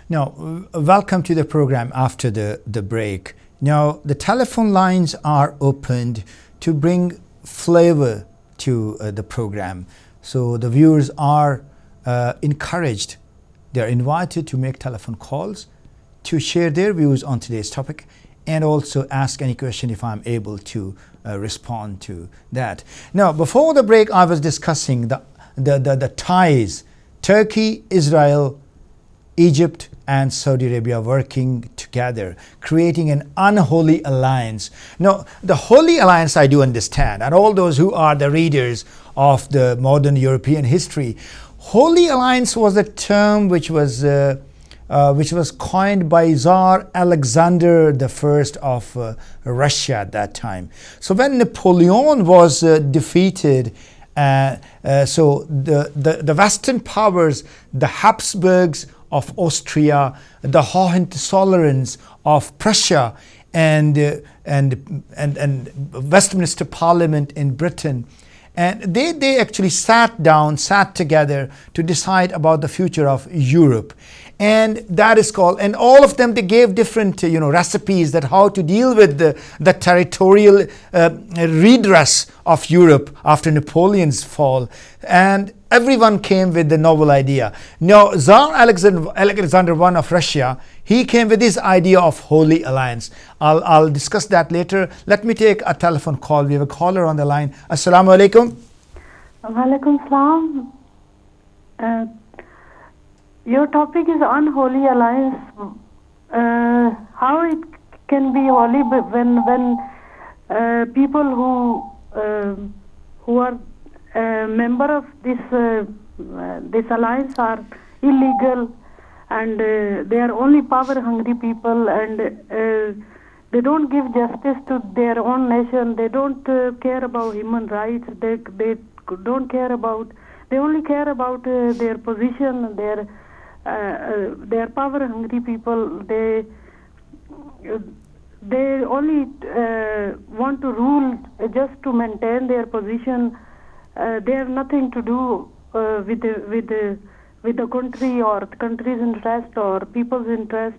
Now, welcome to the program after the break. Now, the telephone lines are opened to bring flavor to the program. So the viewers are encouraged, they're invited to make telephone calls to share their views on today's topic and also ask any question if I'm able to respond to that. Now, before the break, I was discussing the ties, Turkey, Israel, Egypt and Saudi Arabia working together, creating an unholy alliance. Now, the holy alliance I do understand, and all those who are the readers of the modern European history, holy alliance was a term which was coined by Tsar Alexander I of Russia at that time. So when Napoleon was defeated, so the Western powers, the Habsburgs of Austria, the Hohenzollerns of Prussia, and Westminster Parliament in Britain, and they actually sat together to decide about the future of Europe. And that is called, and all of them, they gave different recipes that how to deal with the territorial redress of Europe after Napoleon's fall, and everyone came with the novel idea. Now, Tsar Alexander I of Russia, he came with this idea of holy alliance. I'll discuss that later. Let me take a telephone call. We have a caller on the line. Assalamu alaikum. Walaikum salam. Your topic is unholy alliance. How it can be holy when people who are member of this alliance are illegal, and they are only power hungry people, and they don't give justice to their own nation. They don't care about human rights. They don't care about. They only care about their position. They are power hungry people. They only want to rule just to maintain their position. They have nothing to do with the country or the country's interest or people's interest.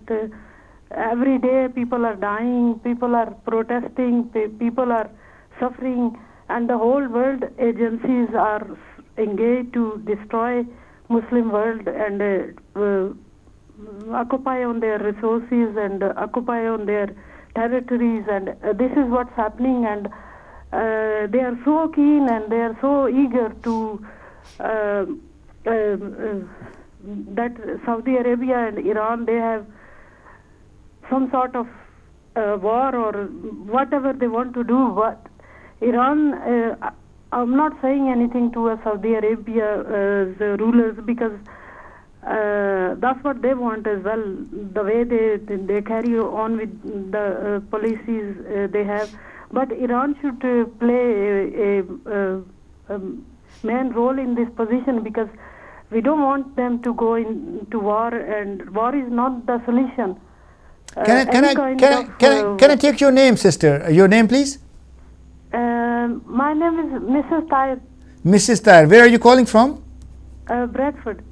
Every day people are dying, people are protesting, people are suffering, and the whole world agencies are engaged to destroy Muslim world and occupy on their resources and occupy on their territories, and this is what's happening, and they are so keen and they are so eager to that Saudi Arabia and Iran, they have some sort of war or whatever they want to do. But Iran, I'm not saying anything to Saudi Arabia the rulers, because that's what they want as well. The way they carry on with the policies they have. But Iran should play a main role in this position, because we don't want them to go into war, and war is not the solution. Can I take your name, sister? Your name, please? My name is Mrs. Tyre. Mrs. Tyre, where are you calling from? Bradford.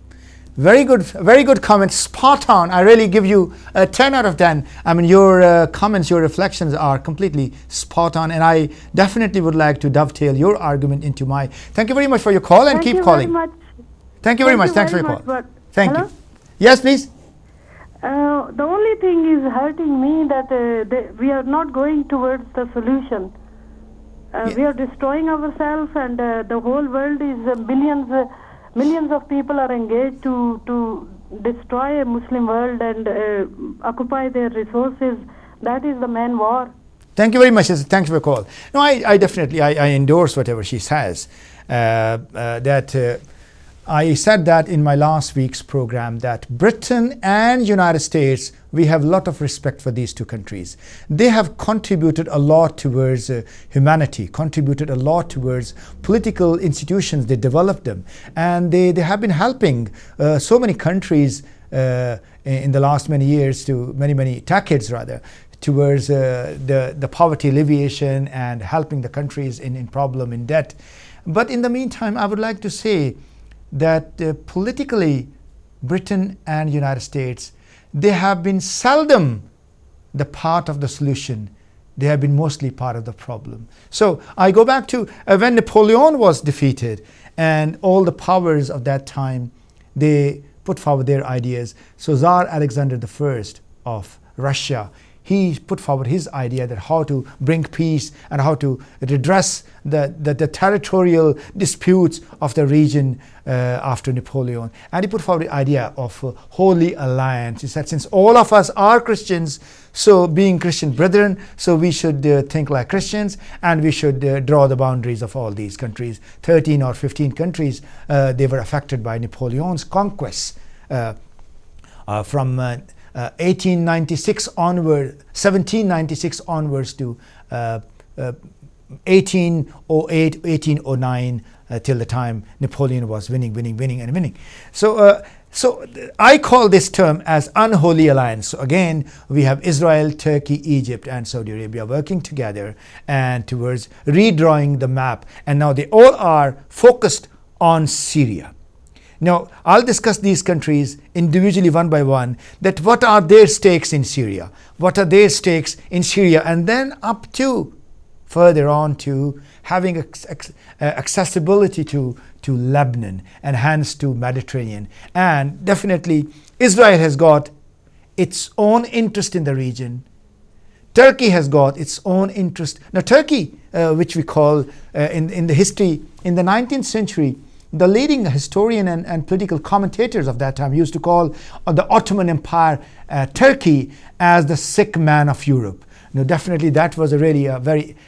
Very good comment. Spot on. I really give you a 10 out of 10. I mean, your comments, your reflections are completely spot on, and I definitely would like to dovetail your argument into my. Thank you very much for your call, and keep calling. Thank you very much. Thanks for your call. Thank you. Yes, please. The only thing is hurting me that we are not going towards the solution. We are destroying ourselves, and the whole world is millions of people are engaged to destroy a Muslim world and occupy their resources. That is the main war. Thank you very much. Thanks for your call. No, I definitely endorse whatever she says. I said that in my last week's program, that Britain and United States, we have a lot of respect for these two countries. They have contributed a lot towards humanity, contributed a lot towards political institutions. They developed them, and they have been helping so many countries in the last many years, to many decades rather, towards the poverty alleviation and helping the countries in problem, in debt. But in the meantime, I would like to say that politically, Britain and United States, they have been seldom the part of the solution. They have been mostly part of the problem. So I go back to when Napoleon was defeated and all the powers of that time, they put forward their ideas. So Tsar Alexander I of Russia, he put forward his idea that how to bring peace and how to redress the territorial disputes of the region after Napoleon. And he put forward the idea of a holy alliance. He said, since all of us are Christians, so being Christian brethren, so we should think like Christians, and we should draw the boundaries of all these countries. 13 or 15 countries, they were affected by Napoleon's conquests from 1896 onward, 1796 onwards to 1808, 1809, till the time Napoleon was winning. So I call this term as unholy alliance. So again, we have Israel, Turkey, Egypt, and Saudi Arabia working together and towards redrawing the map. And now they all are focused on Syria. Now, I'll discuss these countries individually one by one, that what are their stakes in Syria, what are their stakes in Syria, and then up to further on to having accessibility to Lebanon and hence to Mediterranean. And definitely Israel has got its own interest in the region. Turkey has got its own interest. Now Turkey, which we call in the history, in the 19th century, the leading historian and political commentators of that time used to call the Ottoman Empire Turkey as the sick man of Europe. Now, definitely that was a very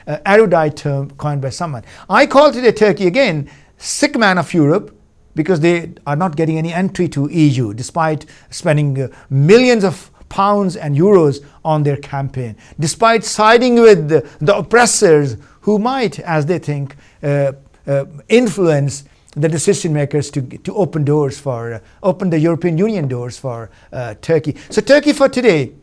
erudite term coined by someone. I call today Turkey again sick man of Europe because they are not getting any entry to EU despite spending millions of pounds and euros on their campaign, despite siding with the oppressors who might, as they think, influence the decision makers to open the European Union doors for Turkey. So Turkey for today,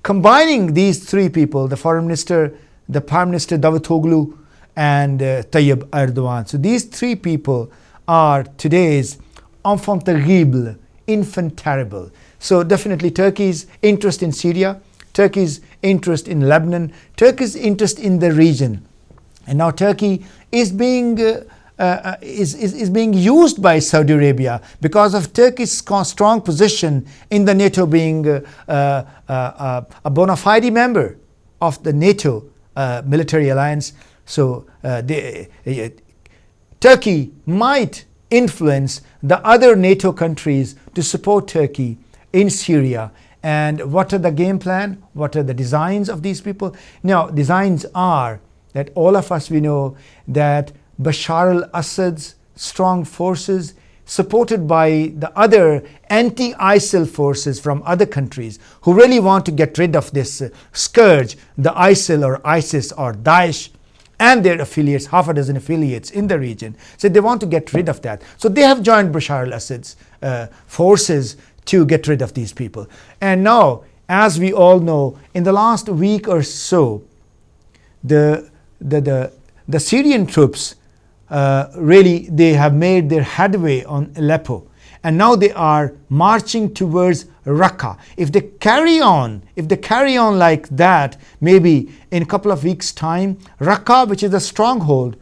combining these three people, the foreign minister, the prime minister Davutoglu, and Tayyip Erdogan. So these three people are today's enfant terrible, infant terrible. So definitely Turkey's interest in Syria, Turkey's interest in Lebanon, Turkey's interest in the region. And now Turkey is being used by Saudi Arabia because of Turkey's strong position in the NATO, being a bona fide member of the NATO military alliance. So Turkey might influence the other NATO countries to support Turkey in Syria. And what are the game plan? What are the designs of these people? Now, designs are that all of us, we know that Bashar al-Assad's strong forces, supported by the other anti-ISIL forces from other countries who really want to get rid of this scourge, the ISIL or ISIS or Daesh and their affiliates, half a dozen affiliates in the region. So they want to get rid of that. So they have joined Bashar al-Assad's forces to get rid of these people. And now, as we all know, in the last week or so, the Syrian troops really, they have made their headway on Aleppo, and now they are marching towards Raqqa. If they carry on like that, maybe in a couple of weeks' time, Raqqa, which is a stronghold,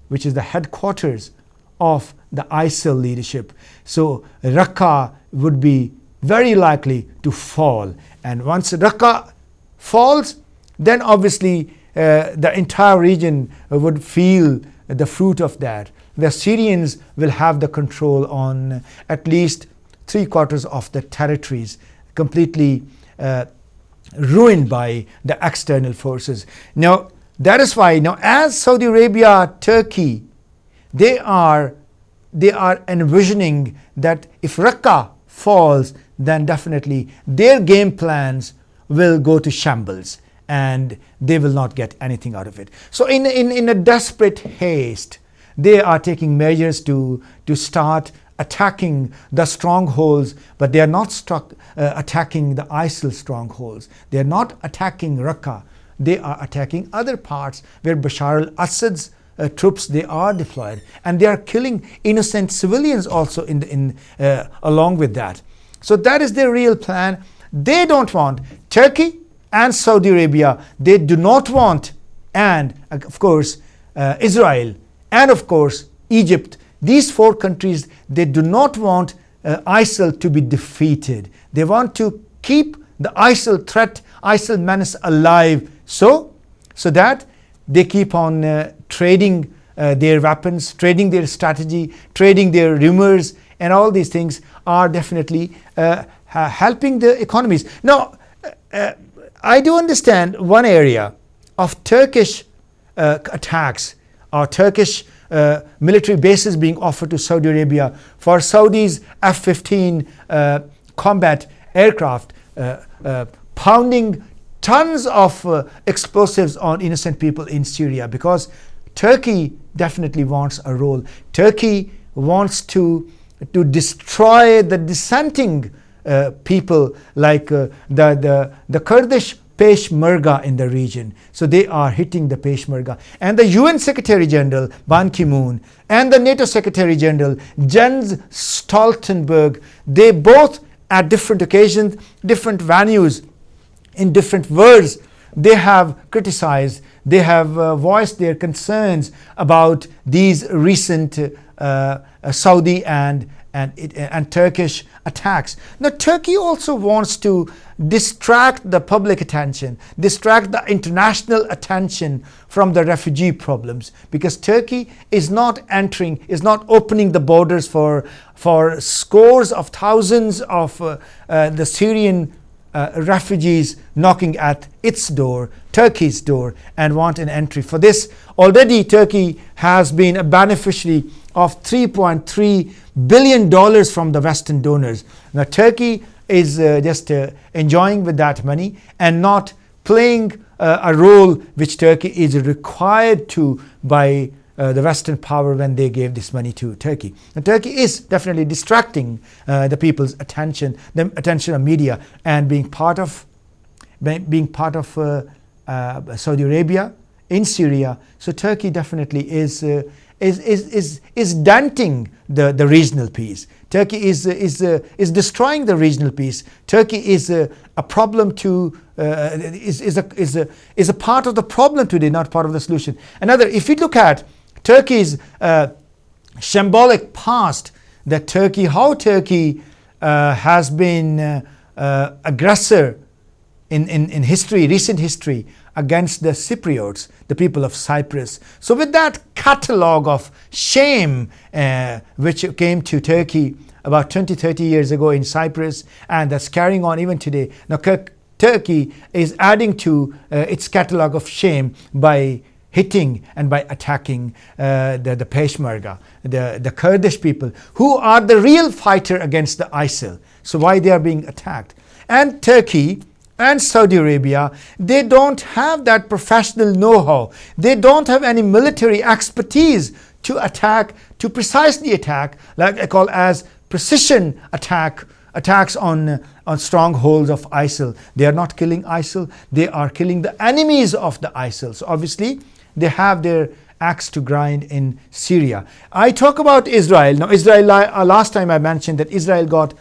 which is the headquarters of the ISIL leadership, so Raqqa would be very likely to fall. And once Raqqa falls, then obviously the entire region would feel the fruit of that. The Syrians will have the control on at least 3/4 of the territories, completely ruined by the external forces. Now, that is why now, as Saudi Arabia, Turkey, they are envisioning that if Raqqa falls, then definitely their game plans will go to shambles and they will not get anything out of it. So in a desperate haste, they are taking measures to start attacking the strongholds, but they are not attacking the ISIL strongholds. They are not attacking Raqqa. They are attacking other parts where Bashar al-Assad's troops, they are deployed, and they are killing innocent civilians also along with that. So that is their real plan. They don't want Turkey and Saudi Arabia. They do not want, and of course, Israel, and of course, Egypt. These four countries, they do not want ISIL to be defeated. They want to keep the ISIL threat, ISIL menace alive, so that they keep on trading their weapons, trading their strategy, trading their rumors, and all these things are definitely helping the economies. Now, I do understand one area of Turkish attacks or Turkish military bases being offered to Saudi Arabia for Saudi's F-15 combat aircraft, pounding tons of explosives on innocent people in Syria, because Turkey definitely wants a role. Turkey wants to destroy the dissenting people, like the Kurdish Peshmerga in the region. So they are hitting the Peshmerga. And the UN Secretary General Ban Ki-moon and the NATO Secretary General Jens Stoltenberg, they both at different occasions, different venues, in different words, they have criticized, they have voiced their concerns about these recent Saudi and Turkish attacks. Now, Turkey also wants to distract the public attention, distract the international attention from the refugee problems, because Turkey is not opening the borders for scores of thousands of the Syrian refugees knocking at its door, Turkey's door, and want an entry. For this, already Turkey has been a beneficiary of $3.3 billion from the Western donors. Now, Turkey is just enjoying with that money and not playing a role which Turkey is required to by the Western power when they gave this money to Turkey. And Turkey is definitely distracting the people's attention, the attention of media, and being part of Saudi Arabia in Syria. So Turkey definitely is denting the regional peace. Turkey is destroying the regional peace. Turkey is a problem to is a part of the problem today, not part of the solution. Another, if you look at Turkey's shambolic past, that how Turkey has been aggressor in history, recent history, against the Cypriots, the people of Cyprus. So with that catalogue of shame which came to Turkey about 20-30 years ago in Cyprus, and that's carrying on even today, now Turkey is adding to its catalogue of shame by hitting and by attacking the Peshmerga, the Kurdish people, who are the real fighter against the ISIL. So why they are being attacked? And Turkey and Saudi Arabia, they don't have that professional know-how. They don't have any military expertise to attack, to precisely attack, like I call as precision attacks on strongholds of ISIL. They are not killing ISIL, they are killing the enemies of the ISIL. So obviously, they have their axe to grind in Syria. I talk about Israel. Now, Israel, last time I mentioned that Israel got,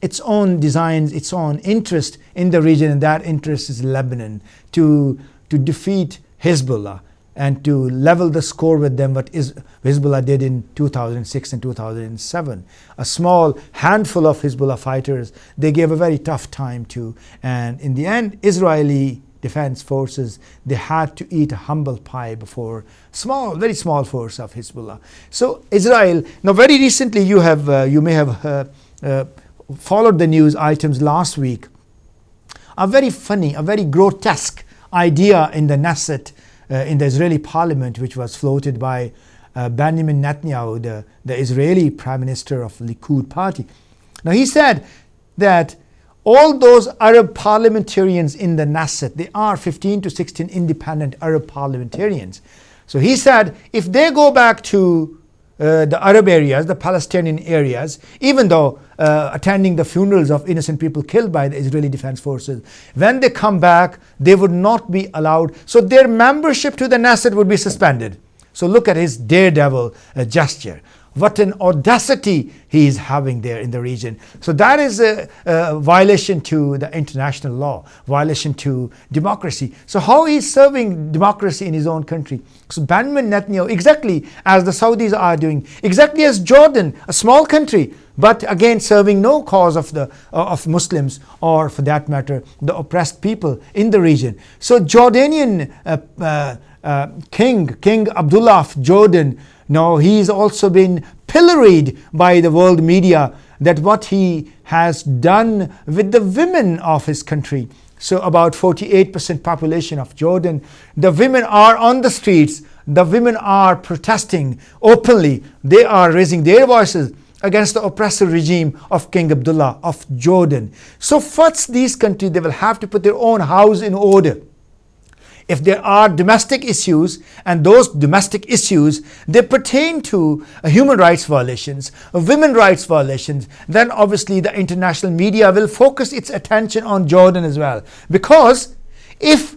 its own designs, its own interest in the region, and that interest is Lebanon, to defeat Hezbollah and to level the score with them, what Hezbollah did in 2006 and 2007. A small handful of Hezbollah fighters, they gave a very tough time to, and in the end, Israeli defense forces, they had to eat a humble pie before very small force of Hezbollah. So Israel, now very recently you may have followed the news items last week. A very funny, a very grotesque idea in the Knesset, in the Israeli parliament, which was floated by Benjamin Netanyahu, the Israeli prime minister of the Likud party. Now he said that all those Arab parliamentarians in the Knesset, they are 15 to 16 independent Arab parliamentarians. So he said if they go back to the Arab areas, the Palestinian areas, even though attending the funerals of innocent people killed by the Israeli Defense Forces, when they come back, they would not be allowed. So their membership to the Knesset would be suspended. So look at his daredevil gesture. what an audacity he is having there in the region. So that is a violation to the international law, violation to democracy. So how he is serving democracy in his own country? So Benjamin Netanyahu, exactly as the Saudis are doing, exactly as Jordan, a small country, but again serving no cause of Muslims, or for that matter the oppressed people in the region. So Jordanian King Abdullah of Jordan, now he's also been pilloried by the world media, that what he has done with the women of his country. So about 48% population of Jordan, the women are on the streets, the women are protesting openly, they are raising their voices against the oppressive regime of King Abdullah of Jordan. So first, these countries, they will have to put their own house in order. If there are domestic issues, and those domestic issues, they pertain to human rights violations, women rights violations, then obviously the international media will focus its attention on Jordan as well. Because if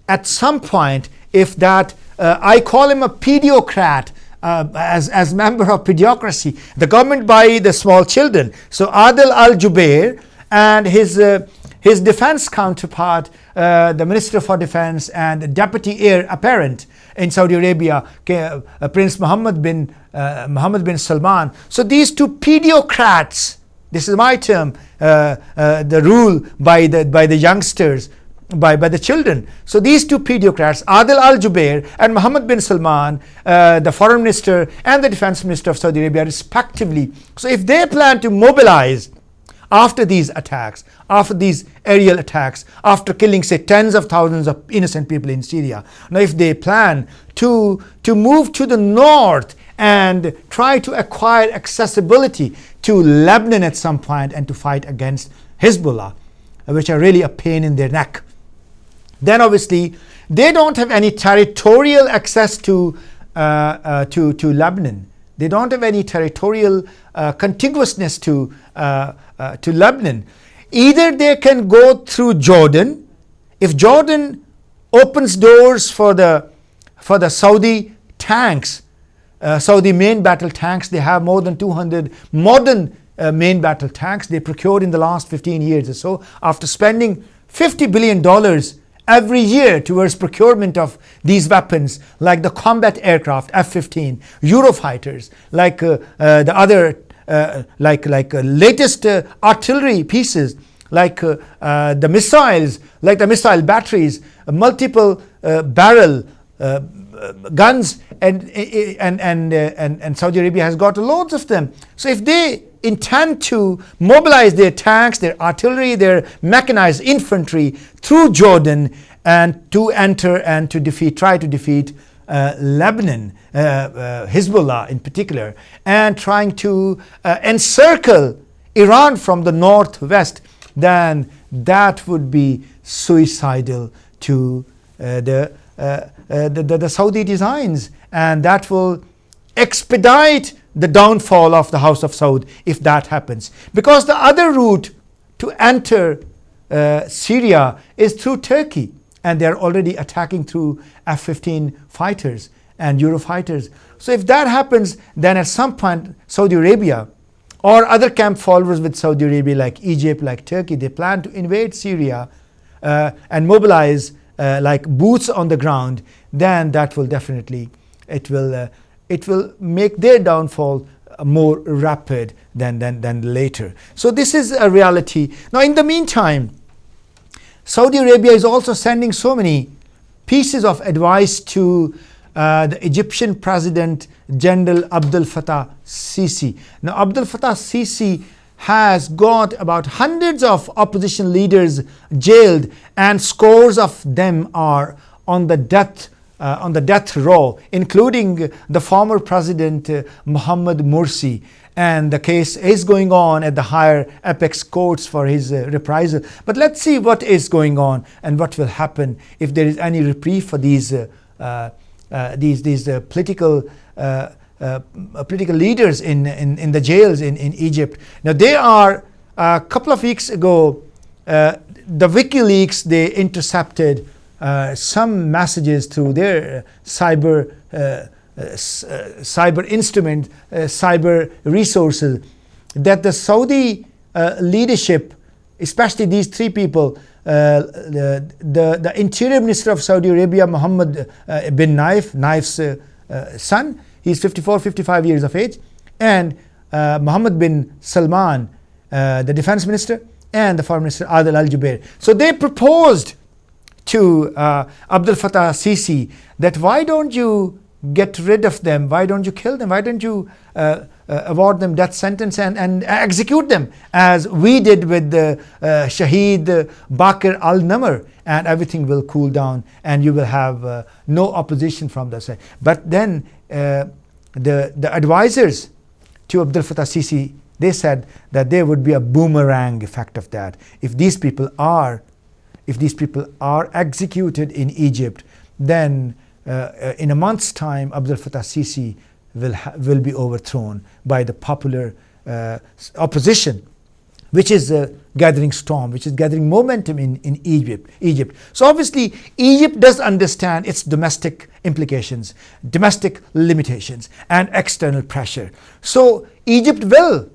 at some point, if that, I call him a pedocrat, as member of pedocracy, the government by the small children. So Adel Al-Jubeir and his defense counterpart, the Minister for Defense and Deputy Heir Apparent in Saudi Arabia, Prince Mohammed bin Salman. So these two pedocrats, this is my term, the rule by the youngsters, by the children. So these two pedocrats, Adel Al-Jubeir and Mohammed bin Salman, the foreign minister and the defense minister of Saudi Arabia respectively. So if they plan to mobilize after these attacks, after these aerial attacks, after killing say tens of thousands of innocent people in Syria, now if they plan to move to the north and try to acquire accessibility to Lebanon at some point and to fight against Hezbollah, which are really a pain in their neck, then obviously they don't have any territorial access to Lebanon. They don't have any territorial contiguousness to Lebanon. Either they can go through Jordan. If Jordan opens doors for the Saudi tanks, Saudi main battle tanks, they have more than 200 modern main battle tanks they procured in the last 15 years or so, after spending $50 billion every year towards procurement of these weapons, like the combat aircraft F-15, Eurofighters, like the other latest artillery pieces, like the missiles, like the missile batteries, multiple barrel guns, and Saudi Arabia has got loads of them. So if they intend to mobilize their tanks, their artillery, their mechanized infantry through Jordan and to enter and to try to defeat Lebanon, Hezbollah in particular, and trying to encircle Iran from the northwest, then that would be suicidal to the Saudi designs, and that will expedite the downfall of the House of Saud if that happens. Because the other route to enter Syria is through Turkey, and they're already attacking through F-15 fighters and Eurofighters. So if that happens, then at some point Saudi Arabia or other camp followers with Saudi Arabia like Egypt, like Turkey, they plan to invade Syria and mobilize like boots on the ground, then that will definitely, it will make their downfall more rapid than later. So this is a reality. Now in the meantime, Saudi Arabia is also sending so many pieces of advice to the Egyptian President General Abdel Fattah Sisi. Now Abdel Fattah Sisi has got about hundreds of opposition leaders jailed, and scores of them are on the death row, including the former president Mohammed Morsi. And the case is going on at the higher apex courts for his reprisal. But let's see what is going on and what will happen, if there is any reprieve for these political leaders in the jails in Egypt. Now they are, a couple of weeks ago, the WikiLeaks, they intercepted some messages through their cyber cyber instrument, cyber resources, that the Saudi leadership, especially these three people, the interior minister of Saudi Arabia, Mohammed bin Naif's son, he's 54, 55 years of age, and Mohammed bin Salman, the defense minister, and the foreign minister Adil al-Jubair. So they proposed to Abdel Fattah Sisi that why don't you get rid of them, why don't you kill them, why don't you award them death sentence and execute them as we did with the Shaheed Bakr al-Namr, and everything will cool down and you will have no opposition from the side. But then the advisors to Abdel Fattah Sisi, they said that there would be a boomerang effect of that. If these people are executed in Egypt, then in a month's time, Abdel Fattah Sisi will be overthrown by the popular opposition, which is gathering storm, which is gathering momentum in Egypt. So obviously, Egypt does understand its domestic implications, domestic limitations, and external pressure. So Egypt will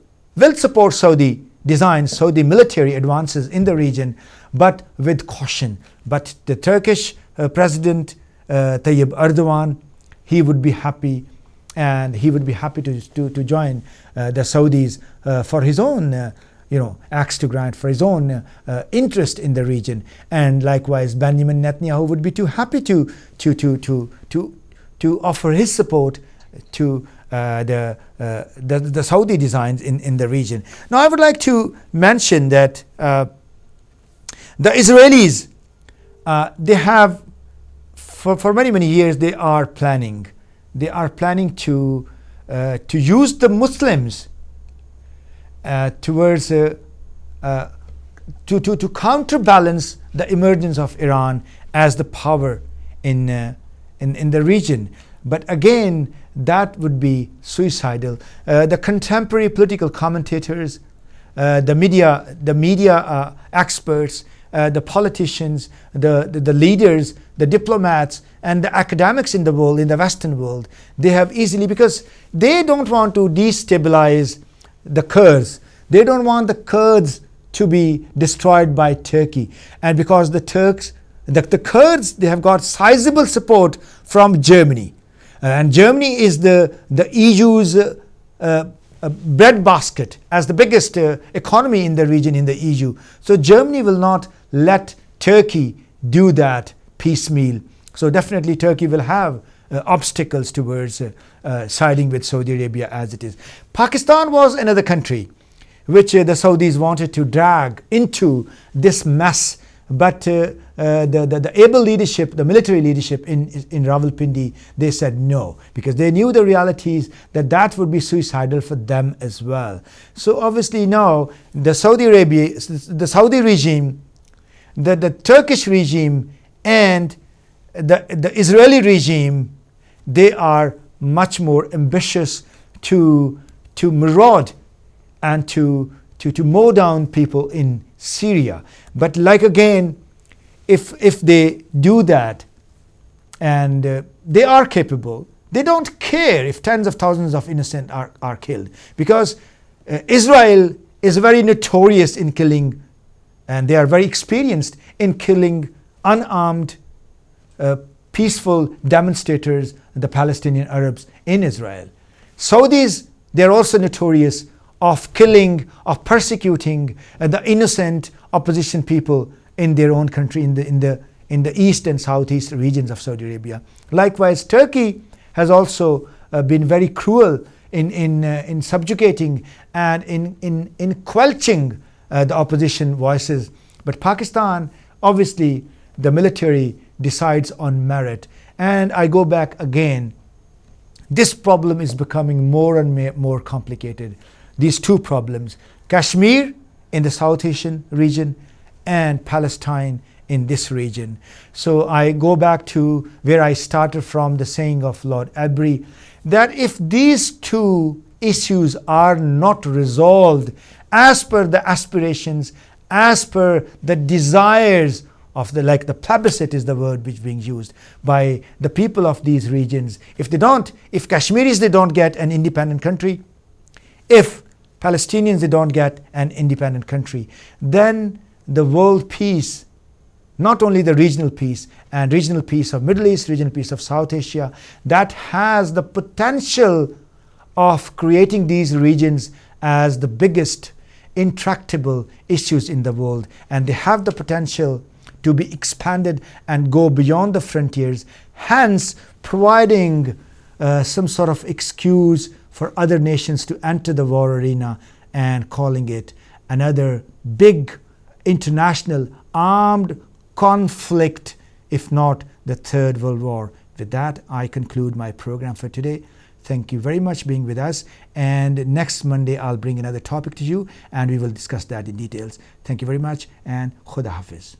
support Saudi designs, Saudi military advances in the region, but with caution. But the Turkish President Tayyip Erdogan, he would be happy, and he would be happy to join the Saudis for his own axe to grind, for his own interest in the region. And likewise, Benjamin Netanyahu would be too happy to offer his support to the Saudi designs in the region. Now, I would like to mention that the Israelis, they have for many years they are planning to use the Muslims towards to counterbalance the emergence of Iran as the power in the region. But again, that would be suicidal. The contemporary political commentators, the media experts, the politicians, the leaders, the diplomats, and the academics in the world, in the Western world, they have easily, because they don't want to destabilize the Kurds. They don't want the Kurds to be destroyed by Turkey. And because the Kurds, they have got sizable support from Germany. And Germany is the EU's breadbasket as the biggest economy in the region, in the EU. So Germany will not let Turkey do that piecemeal. So definitely Turkey will have obstacles towards siding with Saudi Arabia as it is. Pakistan was another country which the Saudis wanted to drag into this mess. But the able leadership, the military leadership in Rawalpindi, they said no, because they knew the realities that would be suicidal for them as well. So obviously now the Saudi regime, the Turkish regime, and the Israeli regime, they are much more ambitious to maraud and to mow down people in Syria. But like again, if they do that, and they are capable, they don't care if tens of thousands of innocent are killed, because Israel is very notorious in killing, and they are very experienced in killing unarmed peaceful demonstrators, the Palestinian Arabs in Israel. Saudis, they're also notorious of killing, of persecuting the innocent opposition people in their own country, in the east and southeast regions of Saudi Arabia. Likewise, Turkey has also been very cruel in subjugating and in quelching the opposition voices. But Pakistan, obviously, the military decides on merit. And I go back again, this problem is becoming more and more complicated. These two problems, Kashmir in the South Asian region and Palestine in this region. So I go back to where I started from, the saying of Lord Abry, that if these two issues are not resolved as per the aspirations, as per the desires of the, like the plebiscite is the word which is being used by the people of these regions. If Kashmiris, they don't get an independent country, if Palestinians, they don't get an independent country, then the world peace, not only the regional peace and regional peace of Middle East, regional peace of South Asia, that has the potential of creating these regions as the biggest intractable issues in the world, and they have the potential to be expanded and go beyond the frontiers, hence providing some sort of excuse for other nations to enter the war arena and calling it another big international armed conflict, if not the Third World War. With that, I conclude my program for today. Thank you very much for being with us, and next Monday I'll bring another topic to you and we will discuss that in details. Thank you very much, and Khuda Hafiz.